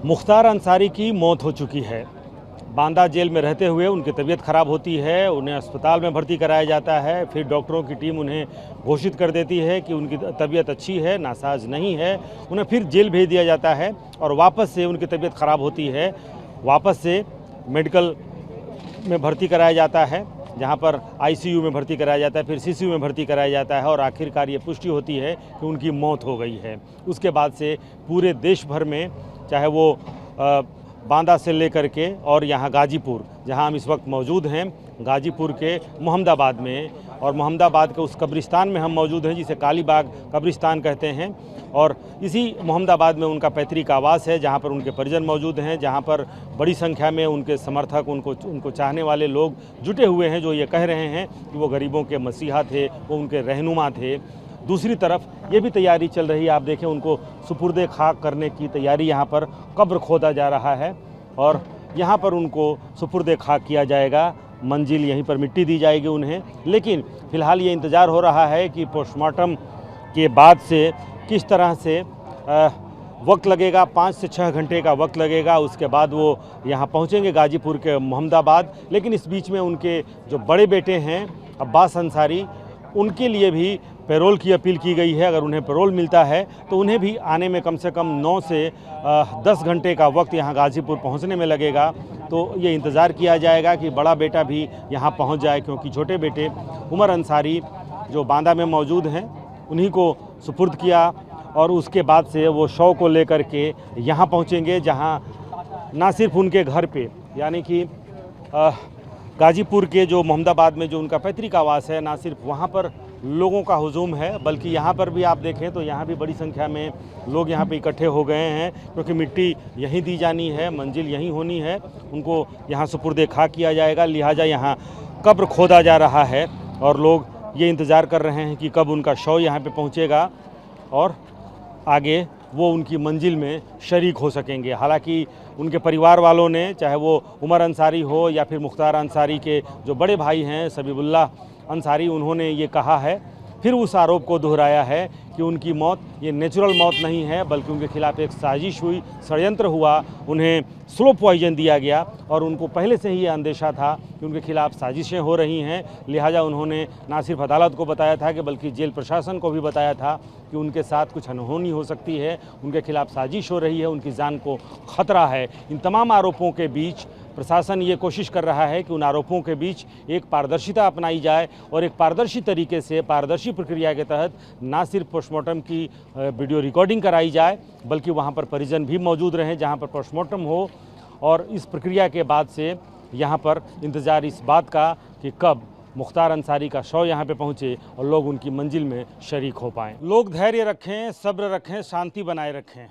मुख्तार अंसारी की मौत हो चुकी है। बांदा जेल में रहते हुए उनकी तबीयत ख़राब होती है, उन्हें अस्पताल में भर्ती कराया जाता है। फिर डॉक्टरों की टीम उन्हें घोषित कर देती है कि उनकी तबीयत अच्छी है, नासाज नहीं है। उन्हें फिर जेल भेज दिया जाता है और वापस से उनकी तबीयत ख़राब होती है, वापस से मेडिकल में भर्ती कराया जाता है, जहां पर आईसीयू में भर्ती कराया जाता है, फिर सीसीयू में भर्ती कराया जाता है और आखिरकार ये पुष्टि होती है कि उनकी मौत हो गई है। उसके बाद से पूरे देश भर में, चाहे वो बांदा से लेकर के और यहाँ गाजीपुर, जहाँ हम इस वक्त मौजूद हैं, गाजीपुर के मोहम्मदाबाद में, और मोहम्मदाबाद के उस कब्रिस्तान में हम मौजूद हैं जिसे कालीबाग कब्रिस्तान कहते हैं। और इसी मोहम्मदाबाद में उनका पैतृक आवास है, जहाँ पर उनके परिजन मौजूद हैं, जहाँ पर बड़ी संख्या में उनके समर्थक, उनको चाहने वाले लोग जुटे हुए हैं, जो ये कह रहे हैं कि वो गरीबों के मसीहा थे, वो उनके रहनुमा थे। दूसरी तरफ ये भी तैयारी चल रही है, आप देखें, उनको सुपुर्दे खाक करने की तैयारी, यहाँ पर कब्र खोदा जा रहा है और यहाँ पर उनको सुपुर्दे खाक किया जाएगा। मंजिल यहीं पर मिट्टी दी जाएगी उन्हें। लेकिन फ़िलहाल ये इंतज़ार हो रहा है कि पोस्टमार्टम के बाद से किस तरह से वक्त लगेगा, 5 से 6 घंटे का वक्त लगेगा। उसके बाद वो यहाँ पहुँचेंगे गाजीपुर के मोहम्मदाबाद। लेकिन इस बीच में उनके जो बड़े बेटे हैं अब्बास अंसारी, उनके लिए भी पैरोल की अपील की गई है। अगर उन्हें पैरोल मिलता है तो उन्हें भी आने में कम से कम 9 से 10 घंटे का वक्त यहाँ गाजीपुर पहुँचने में लगेगा। तो ये इंतज़ार किया जाएगा कि बड़ा बेटा भी यहाँ पहुँच जाए, क्योंकि छोटे बेटे उमर अंसारी जो बांदा में मौजूद हैं उन्हीं को सुपुर्द किया और उसके बाद से वो शव को लेकर के यहाँ पहुँचेंगे, जहाँ ना सिर्फ उनके घर पे, यानी कि गाजीपुर के जो मोहम्मदाबाद में जो उनका पैतृक आवास है, ना सिर्फ वहाँ पर लोगों का हुजूम है, बल्कि यहाँ पर भी आप देखें तो यहाँ भी बड़ी संख्या में लोग यहाँ पे इकट्ठे हो गए हैं, क्योंकि मिट्टी यहीं दी जानी है, मंजिल यहीं होनी है, उनको यहाँ सुपुर्दे खाक किया जाएगा। लिहाजा यहाँ कब्र खोदा जा रहा है और लोग ये इंतज़ार कर रहे हैं कि कब उनका शव यहाँ पे पहुँचेगा और आगे वो उनकी मंजिल में शरीक हो सकेंगे। हालांकि उनके परिवार वालों ने, चाहे वो उमर अंसारी हो या फिर मुख्तार अंसारी के जो बड़े भाई हैं सबीबुल्लाह अंसारी, उन्होंने ये कहा है, फिर उस आरोप को दोहराया है कि उनकी मौत ये नेचुरल मौत नहीं है, बल्कि उनके खिलाफ एक साजिश हुई, षड्यंत्र हुआ, उन्हें स्लो पॉइजन दिया गया और उनको पहले से ही ये अंदेशा था कि उनके खिलाफ साजिशें हो रही हैं। लिहाजा उन्होंने ना सिर्फ अदालत को बताया था कि बल्कि जेल प्रशासन को भी बताया था कि उनके साथ कुछ अनहोनी हो सकती है, उनके खिलाफ साजिश हो रही है, उनकी जान को खतरा है। इन तमाम आरोपों के बीच प्रशासन ये कोशिश कर रहा है कि उन आरोपों के बीच एक पारदर्शिता अपनाई जाए और एक पारदर्शी तरीके से, पारदर्शी प्रक्रिया के तहत ना सिर्फ पोस्टमार्टम की वीडियो रिकॉर्डिंग कराई जाए, बल्कि वहाँ पर परिजन भी मौजूद रहें जहाँ पर पोस्टमार्टम हो। और इस प्रक्रिया के बाद से यहाँ पर इंतज़ार इस बात का कि कब मुख्तार अंसारी का शव यहाँ पे पहुँचे और लोग उनकी मंजिल में शरीक हो पाएँ। लोग धैर्य रखें, सब्र रखें, शांति बनाए रखें।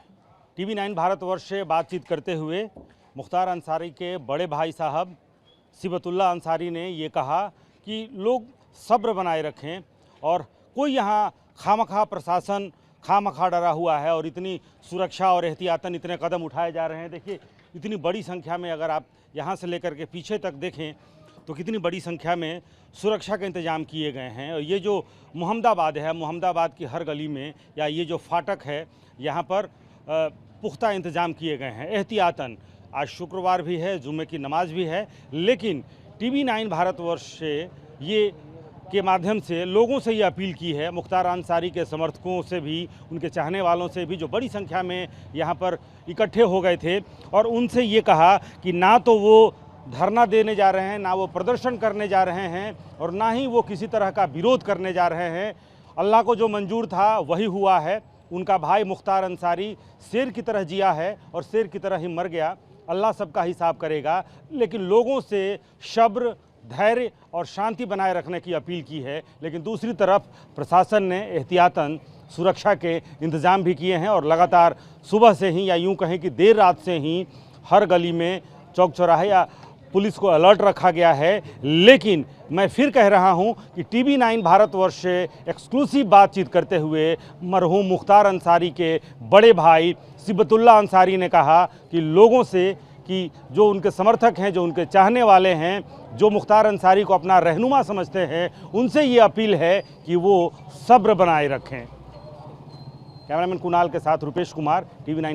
TV9 भारतवर्ष से बातचीत करते हुए मुख्तार अंसारी के बड़े भाई साहब सिबतुल्लाह अंसारी ने ये कहा कि लोग सब्र बनाए रखें और कोई यहाँ खामखा प्रशासन खामखा डरा हुआ है और इतनी सुरक्षा और एहतियातन इतने कदम उठाए जा रहे हैं। देखिए, इतनी बड़ी संख्या में, अगर आप यहाँ से लेकर के पीछे तक देखें तो कितनी बड़ी संख्या में सुरक्षा के इंतजाम किए गए हैं। और ये जो मोहम्मदाबाद है, मोहम्मदाबाद की हर गली में या ये जो फाटक है, यहाँ पर पुख्ता इंतजाम किए गए हैं एहतियातन। आज शुक्रवार भी है, जुम्मे की नमाज भी है, लेकिन TV9 भारतवर्ष से ये के माध्यम से लोगों से ये अपील की है, मुख्तार अंसारी के समर्थकों से भी, उनके चाहने वालों से भी, जो बड़ी संख्या में यहाँ पर इकट्ठे हो गए थे, और उनसे ये कहा कि ना तो वो धरना देने जा रहे हैं, ना वो प्रदर्शन करने जा रहे हैं और ना ही वो किसी तरह का विरोध करने जा रहे हैं। अल्लाह को जो मंजूर था वही हुआ है। उनका भाई मुख्तार अंसारी शेर की तरह जिया है और शेर की तरह ही मर गया। अल्लाह सबका हिसाब करेगा, लेकिन लोगों से सब्र, धैर्य और शांति बनाए रखने की अपील की है। लेकिन दूसरी तरफ प्रशासन ने एहतियातन सुरक्षा के इंतज़ाम भी किए हैं और लगातार सुबह से ही, या यूं कहें कि देर रात से ही, हर गली में, चौक चौराहे या पुलिस को अलर्ट रखा गया है। लेकिन मैं फिर कह रहा हूं कि TV9 भारतवर्ष से एक्सक्लूसिव बातचीत करते हुए मरहूम मुख्तार अंसारी के बड़े भाई सिबतुल्लाह अंसारी ने कहा कि लोगों से, कि जो उनके समर्थक हैं, जो उनके चाहने वाले हैं, जो मुख्तार अंसारी को अपना रहनुमा समझते हैं, उनसे ये अपील है कि वो सब्र बनाए रखें। कैमरामैन कुणाल के साथ रुपेश कुमार, TV9।